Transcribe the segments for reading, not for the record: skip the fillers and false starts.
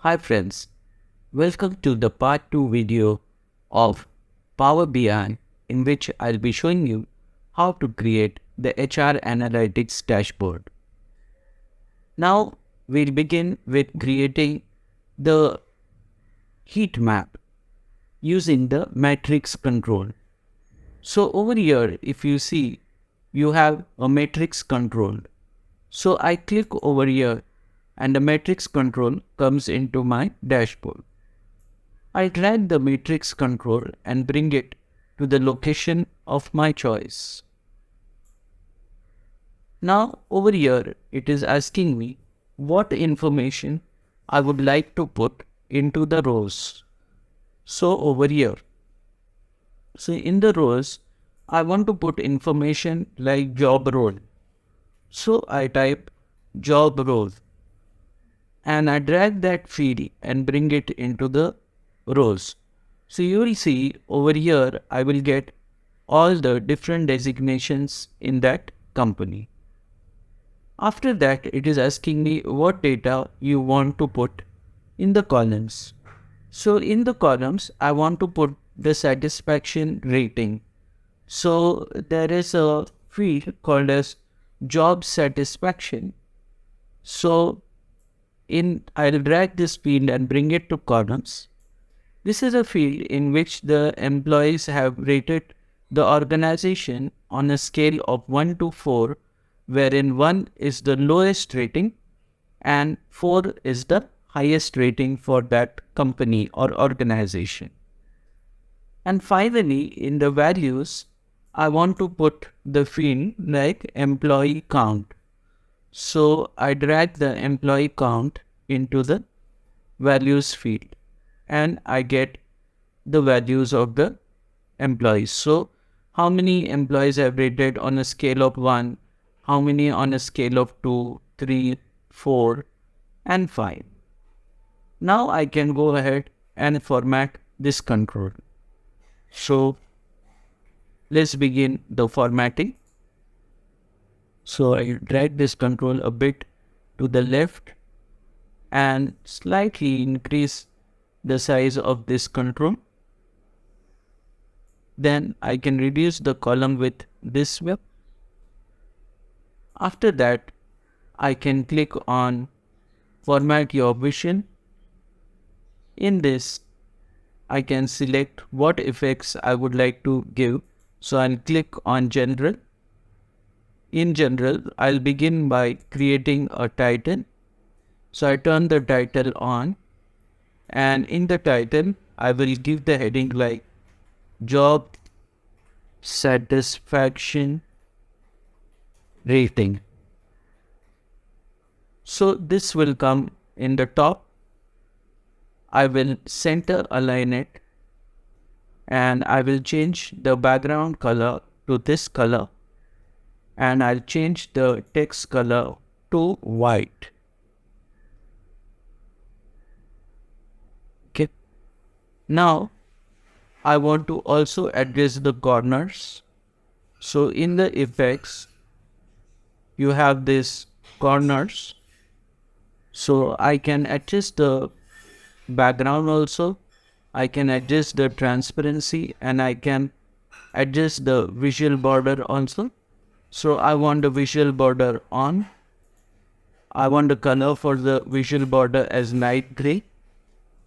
Hi friends, welcome to the part 2 video of Power BI in which I'll be showing you how to create the HR Analytics dashboard. Now we'll begin with creating the heat map using the matrix control. So over here, if you see, you have a matrix control. So I click over here and the matrix control comes into my dashboard. I drag the matrix control and bring it to the location of my choice. Now over here it is asking me what information I would like to put into the rows. So over here, so in the rows, I want to put information like job role. So I type job role and I drag that field and bring it into the rows. So you will see over here, I will get all the different designations in that company. After that, it is asking me what data you want to put in the columns. So in the columns, I want to put the satisfaction rating. So there is a field called as job satisfaction. So I'll drag this field and bring it to columns. This is a field in which the employees have rated the organization on a scale of 1 to 4, wherein 1 is the lowest rating and 4 is the highest rating for that company or organization. And finally, in the values, I want to put the field like employee count. So I drag the employee count into the values field and I get the values of the employees. So how many employees have rated on a scale of 1, how many on a scale of 2, 3, 4 and 5. Now I can go ahead and format this control. So let's begin the formatting. So I drag this control a bit to the left and slightly increase the size of this control. Then I can reduce the column width this way. After that, I can click on Format Your Vision. In this, I can select what effects I would like to give. So I'll click on General. In General, I'll begin by creating a title. So I turn the title on, and in the title, I will give the heading like Job Satisfaction Rating. So this will come in the top. I will center align it and I will change the background color to this color and I'll change the text color to white. Okay. Now I want to also adjust the corners. So in the effects, you have this corners. So I can adjust the background also. I can adjust the transparency and I can adjust the visual border also. So I want the visual border on. I want the color for the visual border as light gray.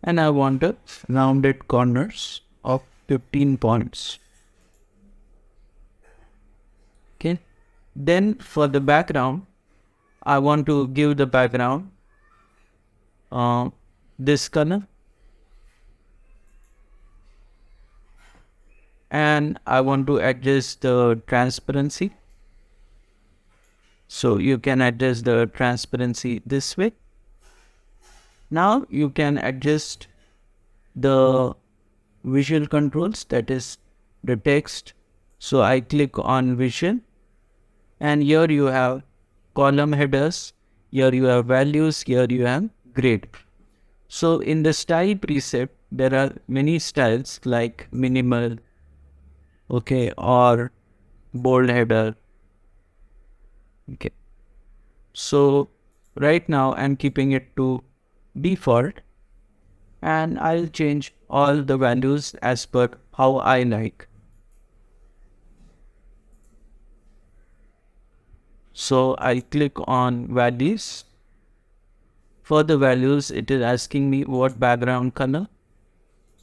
And I want the rounded corners of 15 points. Okay. Then for the background, I want to give the background this color. And I want to adjust the transparency. So you can adjust the transparency this way. Now you can adjust the visual controls, that is the text. So I click on vision and here you have column headers, here you have values, here you have grade. So in the style preset, there are many styles like minimal, okay, or bold header. Okay. So right now I'm keeping it to default and I'll change all the values as per how I like. So I click on values. For the values, it is asking me what background color.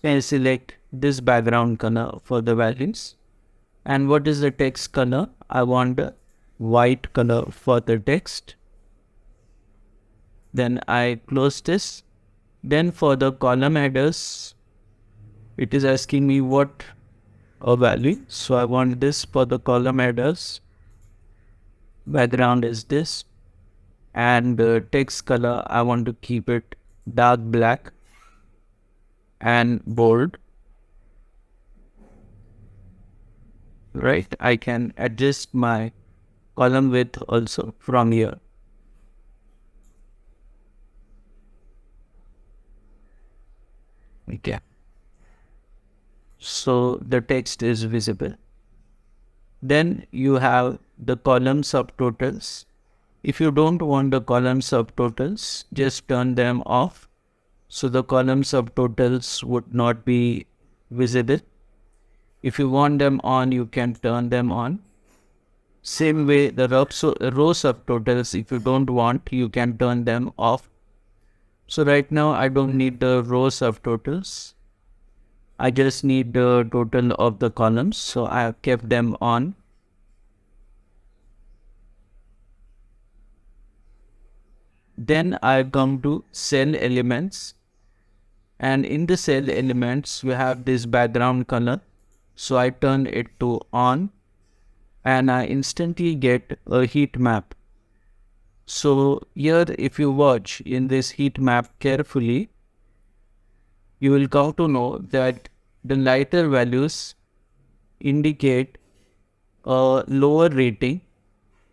I select this background color for the values. And what is the text color? I want a white color for the text. Then I close this. Then for the column headers, it is asking me what a value. So I want this for the column headers. Background is this. And the text color, I want to keep it dark black and bold. Right? I can adjust my column width also from here. Okay. So the text is visible. Then you have the column subtotals. If you don't want the column subtotals, just turn them off. So the column subtotals would not be visible. If you want them on, you can turn them on. Same way, the row subtotals, if you don't want, you can turn them off. So right now, I don't need the row subtotals. I just need the total of the columns. So I have kept them on. Then I come to cell elements. And in the cell elements, we have this background color. So I turn it to on. And I instantly get a heat map. So here, if you watch in this heat map carefully, you will come to know that the lighter values indicate a lower rating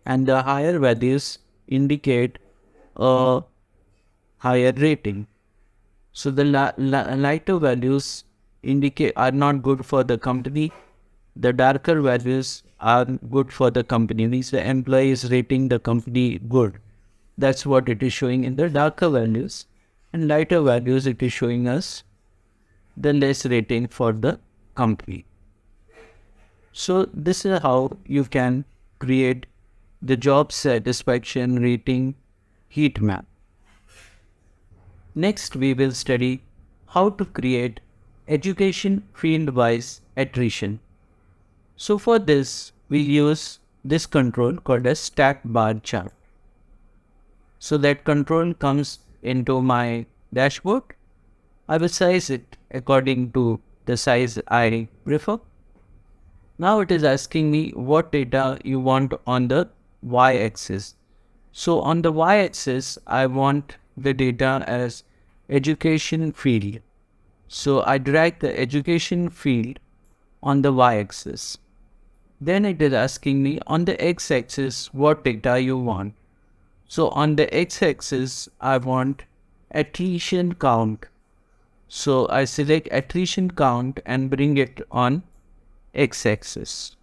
and the higher values indicate a higher rating. So the lighter values are not good for the company. The darker values are good for the company. Means the employee is rating the company good. That's what it is showing in the darker values. And lighter values, it is showing us the less rating for the company. So this is how you can create the job satisfaction rating heat map. Next, we will study how to create education field-wise attrition. So for this, we use this control called as stack bar chart. So that control comes into my dashboard. I will size it according to the size I prefer. Now it is asking me what data you want on the y-axis. So on the y-axis, I want the data as education field. So I drag the education field on the y-axis. Then it is asking me on the x-axis what data you want. So on the x-axis, I want attrition count. So I select attrition count and bring it on x-axis.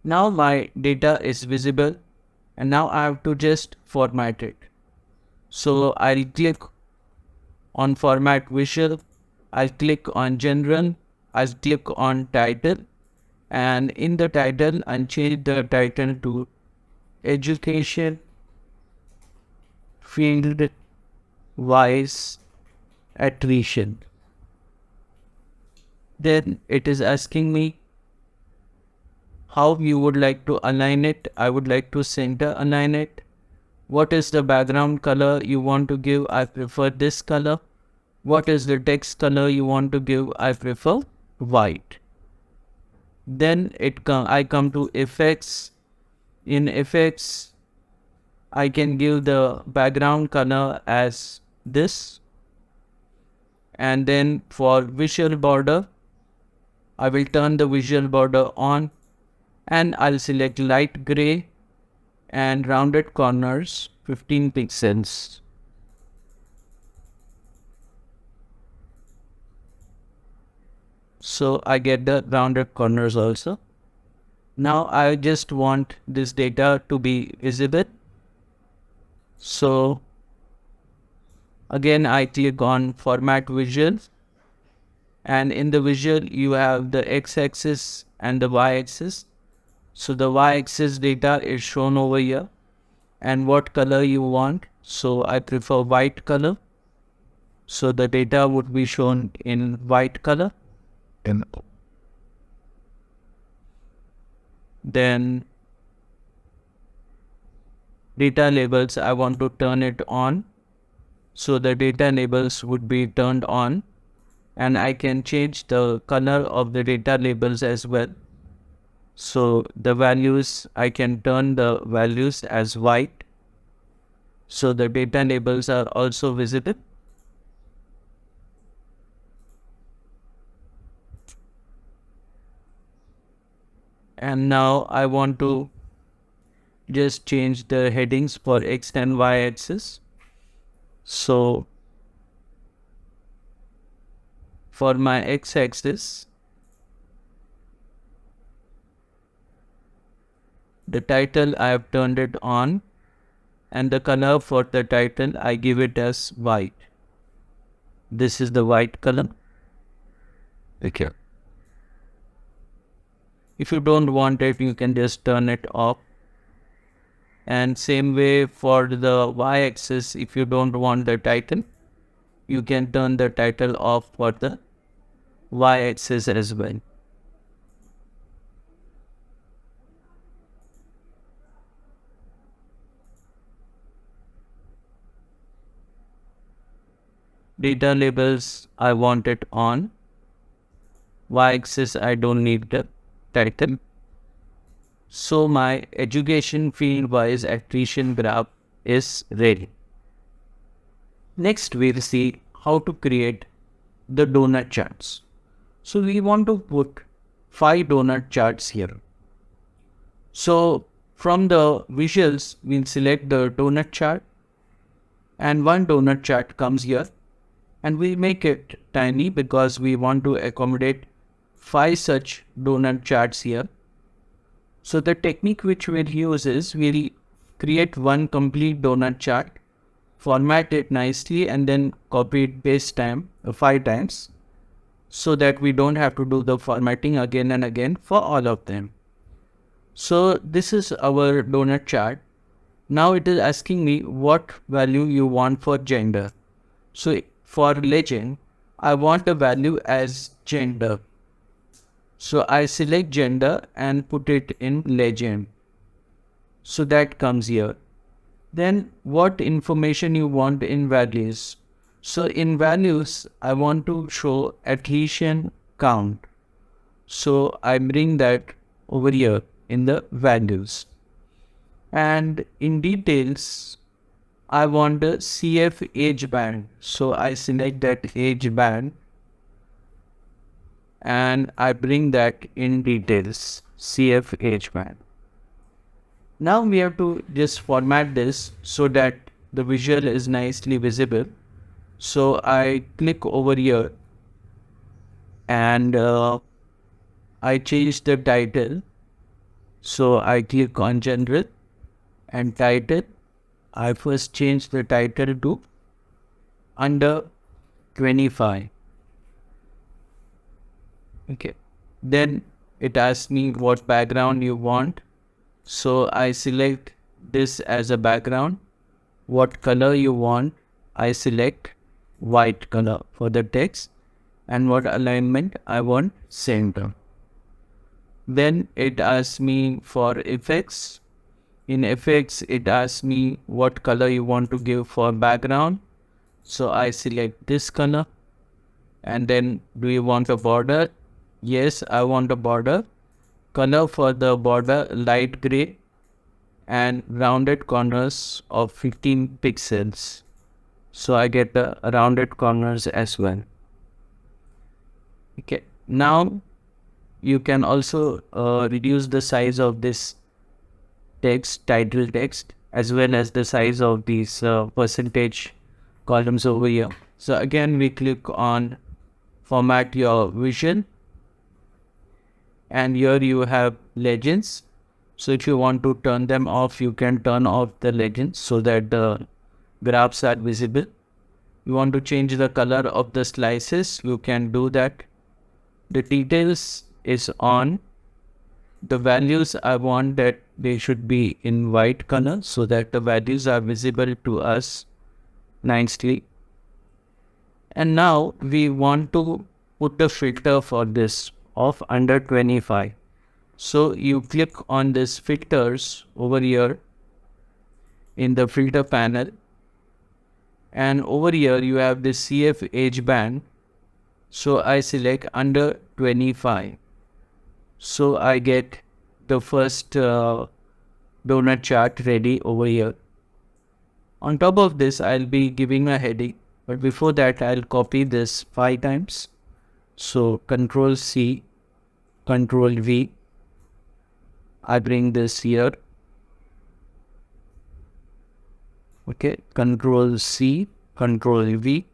Now my data is visible and now I have to just format it. So I'll click on format visual, I'll click on general, I'll click on title, and in the title I'll change the title to education field wise attrition. Then it is asking me how you would like to align it. I would like to center align it. What is the background color you want to give? I prefer this color. What is the text color you want to give? I prefer white. Then I come to effects. In effects, I can give the background color as this. And then for visual border, I will turn the visual border on and I'll select light gray and rounded corners 15 pixels. So I get the rounded corners also. Now I just want this data to be visible. So Again, I click on Format Visual, and in the visual you have the x-axis and the y-axis. So the y-axis data is shown over here, and what color you want. So I prefer white color. So the data would be shown in white color. Then data labels, I want to turn it on. So the data labels would be turned on, and I can change the color of the data labels as well. So the values, I can turn the values as white. So the data labels are also visible. And now I want to just change the headings for X and Y axis. So for my X axis, the title I have turned it on, and the color for the title I give it as white. This is the white color. Okay. If you don't want it, you can just turn it off. And same way for the y-axis, if you don't want the title, you can turn the title off for the y-axis as well. Data labels, I want it on. Y-axis, I don't need the title. So my education field wise attrition graph is ready. Next, we'll see how to create the donut charts. So we want to put 5 donut charts here. So from the visuals, we'll select the donut chart, and one donut chart comes here, and we make it tiny because we want to accommodate 5 such donut charts here. So the technique which we'll use is we'll create one complete donut chart, format it nicely, and then copy it paste 5 times, so that we don't have to do the formatting again and again for all of them. So this is our donut chart. Now it is asking me what value you want for gender. So for legend, I want a value as gender. So I select gender and put it in legend. So that comes here. Then what information you want in values. So in values, I want to show attrition count. So I bring that over here in the values. And in details, I want the CF age band. So I select that age band, and I bring that in details, CF age band. Now we have to just format this so that the visual is nicely visible. So I click over here, and I change the title. So I click on general and title. I first change the title to under 25. Okay. Then it asks me what background you want. So I select this as a background. What color you want, I select white color for the text. And what alignment I want, center. Then it asks me for effects. In effects, it asks me what color you want to give for background. So I select this color. And then, do you want a border? Yes, I want a border. Color for the border, light gray, and rounded corners of 15 pixels. So I get the rounded corners as well. Okay, now you can also reduce the size of this text, title text, as well as the size of these percentage columns over here. So again, we click on format your vision, and here you have legends. So if you want to turn them off, you can turn off the legends so that the graphs are visible. You want to change the color of the slices, you can do that. The details is on. The values, I want that they should be in white color so that the values are visible to us nicely. And now we want to put the filter for this of under 25. So you click on this filters over here in the filter panel, and over here you have the CF age band. So I select under 25. So I get the first donut chart ready over here. On top of this, I'll be giving a heading, but before that I'll copy this 5 times. So Control C, Control V, I bring this here. Okay, Control C, Control V,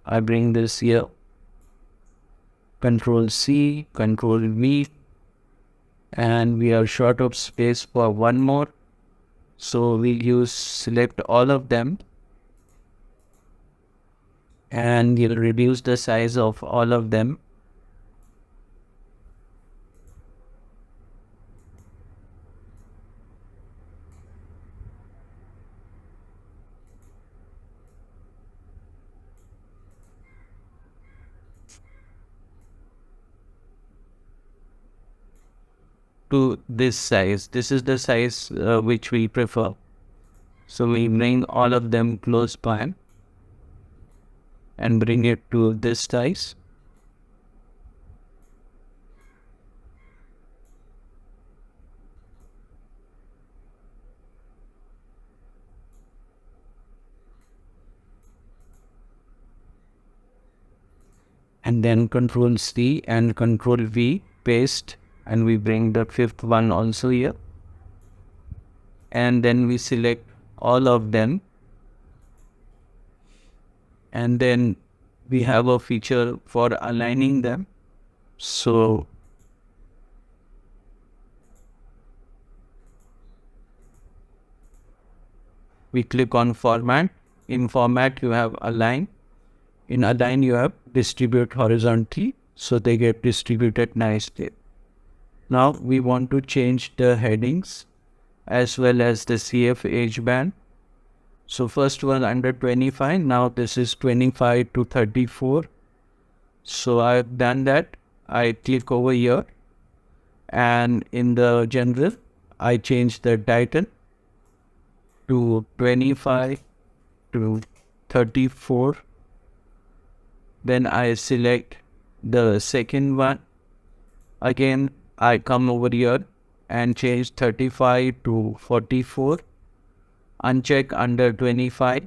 I bring this here. Control C, Control V, and we are short of space for one more. So we'll use select all of them, and you'll reduce the size of all of them. To this size. This is the size which we prefer. So we bring all of them close by and bring it to this size. And then Control C and Control V, paste, and we bring the fifth one also here. And then we select all of them. And then we have a feature for aligning them. So we click on Format. In Format, you have Align. In Align, you have Distribute horizontally, so they get distributed nicely. Now we want to change the headings as well as the CF age band. So first one under 25, now this is 25 to 34. So I've done that. I click over here, and in the general, I change the title to 25 to 34. Then I select the second one. Again, I come over here and change 35 to 44. Uncheck under 25.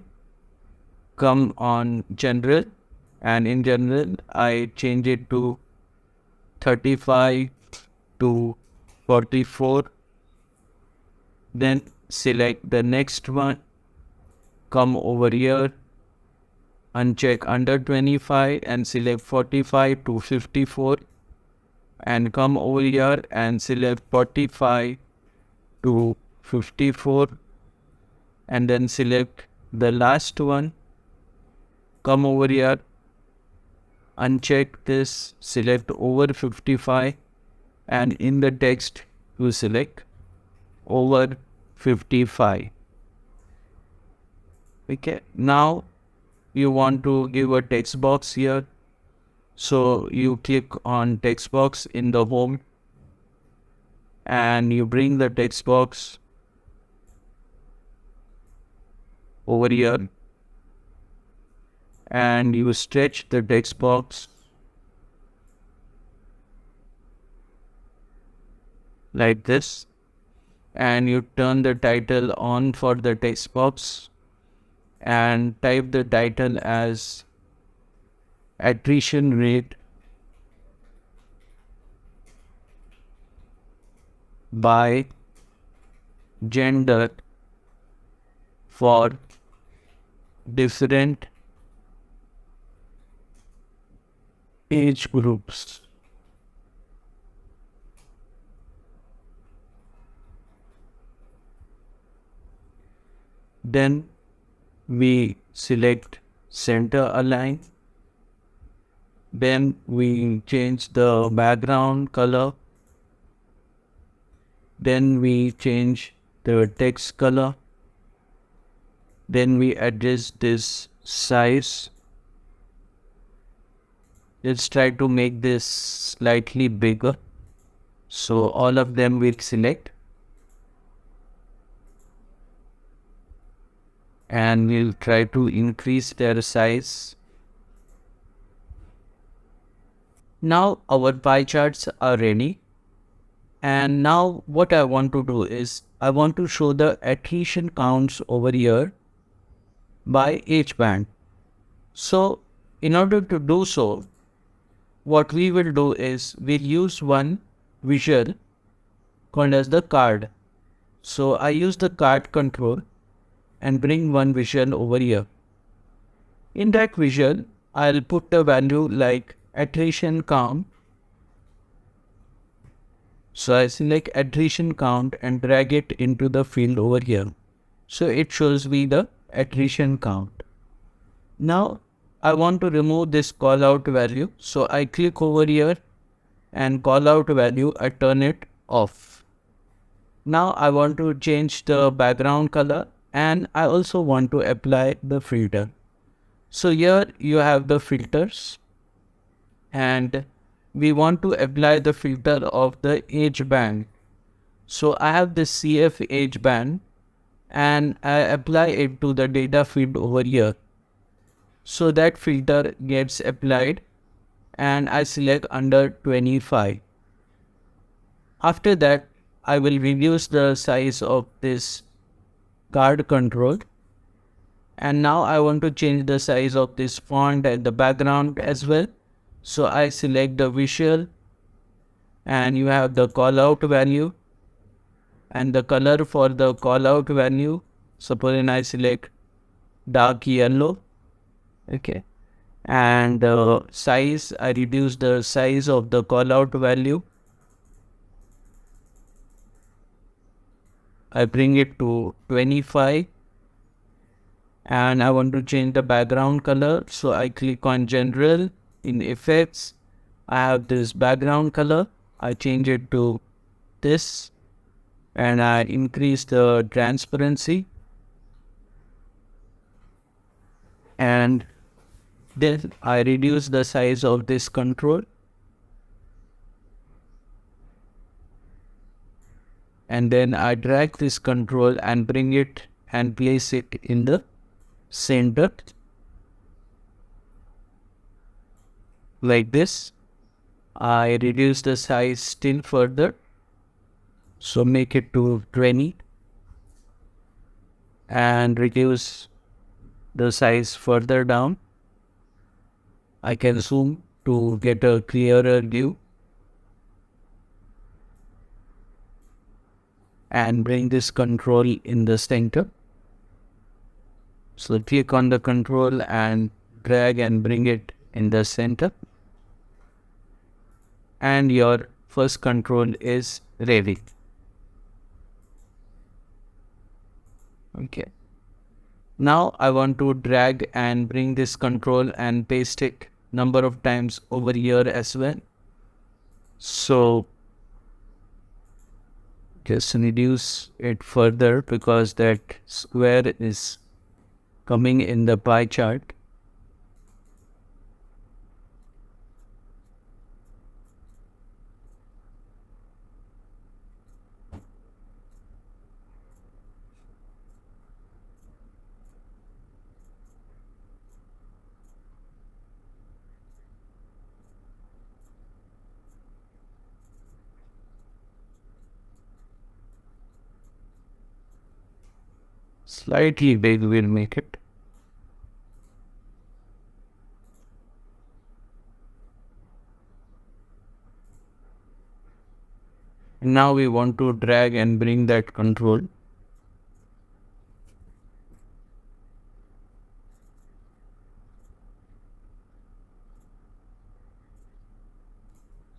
Come on general, and in general, I change it to 35 to 44. Then select the next one. Come over here, uncheck under 25 and select 45 to 54, and come over here and select 45 to 54, and then select the last one. Come over here, uncheck this, select over 55, and in the text you select over 55. Okay, now you want to give a text box here. So you click on text box in the home, and you bring the text box over here, and you stretch the text box like this, and you turn the title on for the text box and type the title as attrition rate by gender for different age groups. Then we select center align. Then we change the background color. Then we change the text color. Then we adjust this size. Let's try to make this slightly bigger. So all of them we'll select. And we'll try to increase their size. Now our pie charts are ready. And now what I want to do is I want to show the attrition counts over here by age band. So in order to do so, what we will do is we'll use one visual called as the card. So I use the card control and bring one visual over here. In that visual, I'll put the value like attrition count. So I select attrition count and drag it into the field over here. So it shows me the attrition count. Now I want to remove this call out value. So I click over here and call out value, I turn it off. Now I want to change the background color and I also want to apply the filter. So here you have the filters and we want to apply the filter of the age band. So I have the CF age band and I apply it to the data field over here. So that filter gets applied and I select under 25. After that, I will reduce the size of this card control. And now I want to change the size of this font and the background as well. So I select the visual and you have the call out value and the color for the call out value. Suppose I select dark yellow. Okay. And the size, I reduce the size of the call out value. I bring it to 25 and I want to change the background color. So I click on general, in effects, I have this background color. I change it to this and I increase the transparency. And then I reduce the size of this control. And then I drag this control and bring it and place it in the center. Like this. I reduce the size still further. So make it to 20. And reduce the size further down. I can zoom to get a clearer view. And bring this control in the center. So click on the control and drag and bring it in the center. And your first control is ready. Okay. Now I want to drag and bring this control and paste it number of times over here as well. So just reduce it further because that square is coming in the pie chart. Slightly big will make it. Now we want to drag and bring that control.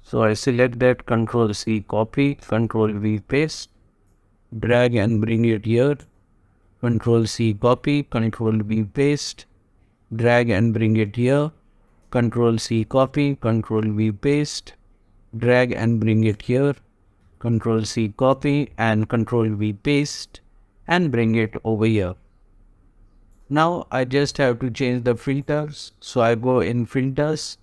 So I select that, Control C copy, Control V paste, drag and bring it here, Control C copy, Control V paste, drag and bring it here, Control C copy, Control V paste, drag and bring it here, Control C copy and Control V paste and bring it over here. Now I just have to change the filters. So I go in filters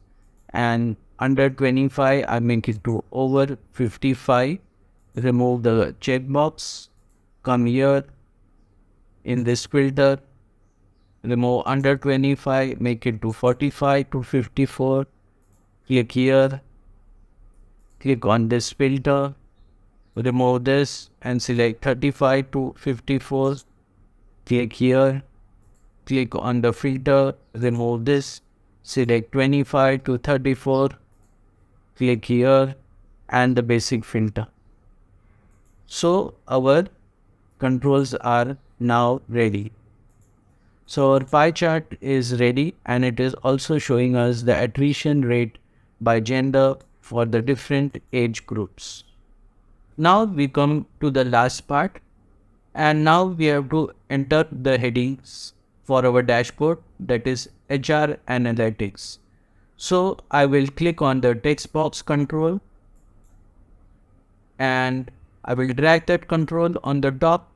and under 25 I make it to over 55. Remove the checkbox. Come here in this filter. Remove under 25, make it to 45 to 54. Click here. Click on this filter. Remove this and select 35 to 54. Click here. Click on the filter, remove this, select 25 to 34, click here and the basic filter. So our controls are now ready. So our pie chart is ready and it is also showing us the attrition rate by gender for the different age groups. Now we come to the last part, and now we have to enter the headings for our dashboard, that is HR Analytics. So I will click on the text box control and I will drag that control on the top.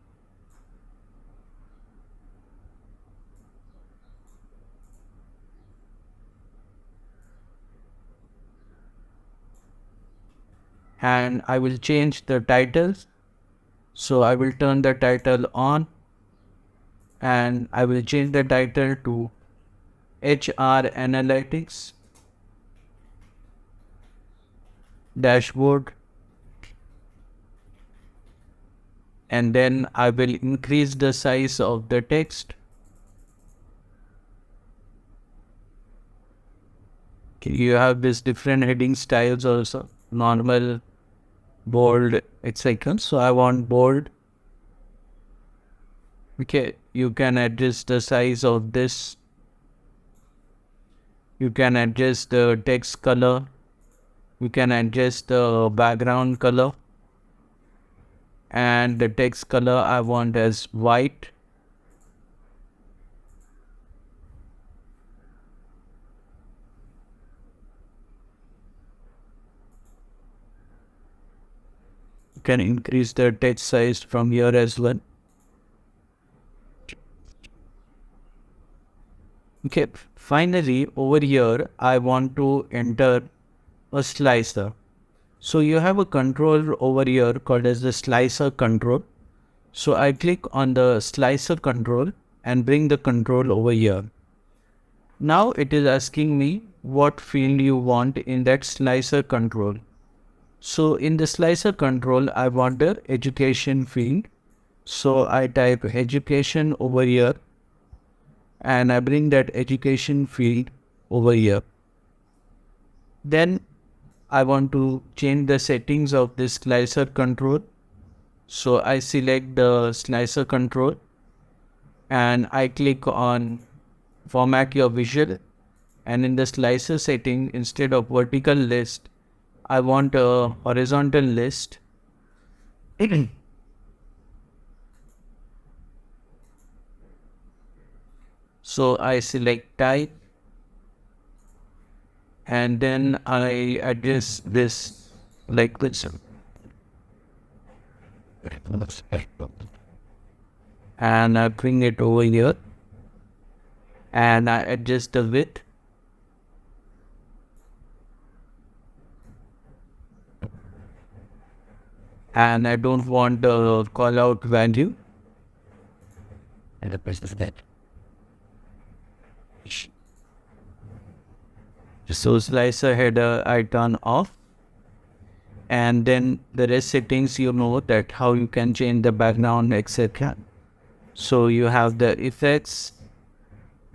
And I will change the titles. So I will turn the title on and I will change the title to HR Analytics Dashboard, and then I will increase the size of the text. You have this different heading styles also, normal, bold, etc. So I want bold. Okay, you can adjust the size of this. You can adjust the text color. You can adjust the background color. And the text color I want as white. You can increase the text size from here as well. Okay, finally over here I want to enter a slicer. So you have a control over here called as the slicer control. So I click on the slicer control and bring the control over here. Now it is asking me what field you want in that slicer control. So in the slicer control I want the education field. So I type education over here and I bring that education field over here. Then I want to change the settings of this slicer control. So I select the slicer control and I click on format your visual, and in the slicer setting, instead of vertical list, I want a horizontal list. So I select type and then I adjust this like this. And I bring it over here and I adjust the width. And I don't want the call out value. And the press that. So slicer header I turn off, and then the rest settings you know that how you can change the background, etc. So you have the effects,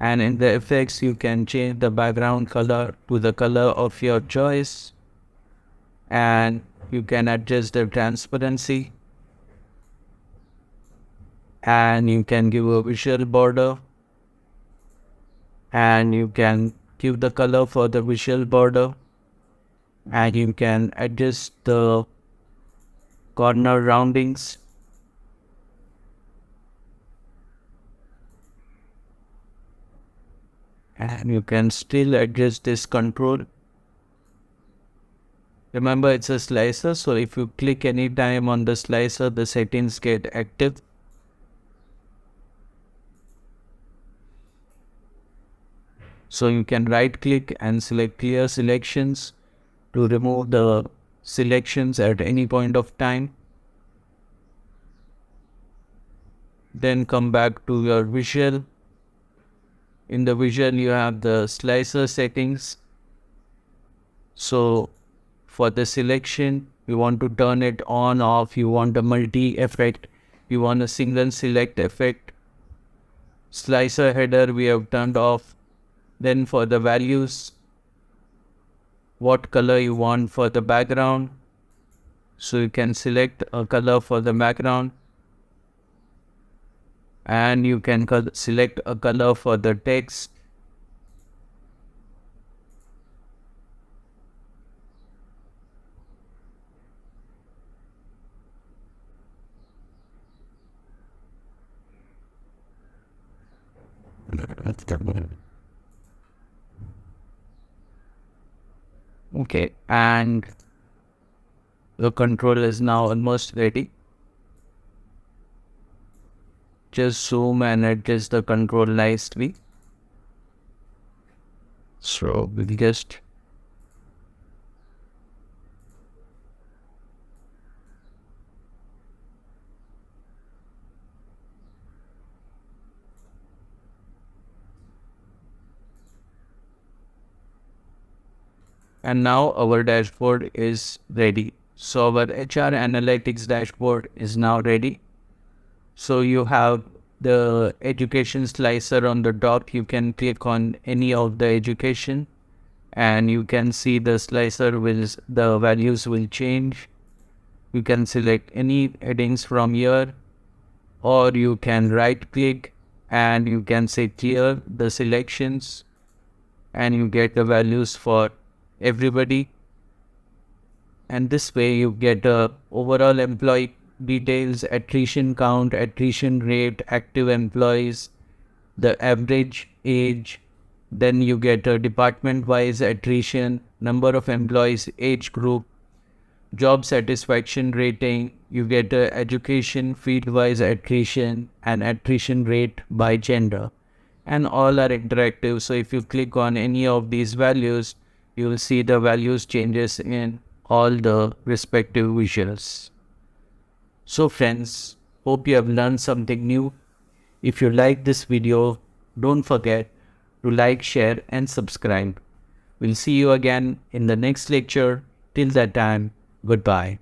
and in the effects you can change the background color to the color of your choice, and you can adjust the transparency, and you can give a visual border, and you can give the color for the visual border, and you can adjust the corner roundings, and you can still adjust this control. Remember, it's a slicer, so if you click any time on the slicer, the settings get active. So you can right click and select clear selections to remove the selections at any point of time. Then come back to your visual. In the visual, you have the slicer settings. So for the selection, you want to turn it on, off, you want a multi effect, you want a single select effect. Slicer header we have turned off. Then for the values, what color you want for the background. So you can select a color for the background, and you can select a color for the text. Okay, and the control is now almost ready. Just zoom and adjust the control nicely. So we'll just and now our dashboard is ready. So our HR analytics dashboard is now ready. So you have the education slicer on the top. You can click on any of the education and you can see the slicer the values will change. You can select any headings from here, or you can right click and you can say clear the selections and you get the values for everybody. And this way you get overall employee details, attrition count, attrition rate, active employees, the average age. Then you get a department wise attrition, number of employees, age group, job satisfaction rating. You get a education field wise attrition and attrition rate by gender, and all are interactive. So if you click on any of these values, you will see the values changes in all the respective visuals. So friends, hope you have learned something new. If you like this video, don't forget to like, share and subscribe. We'll see you again in the next lecture. Till that time, goodbye.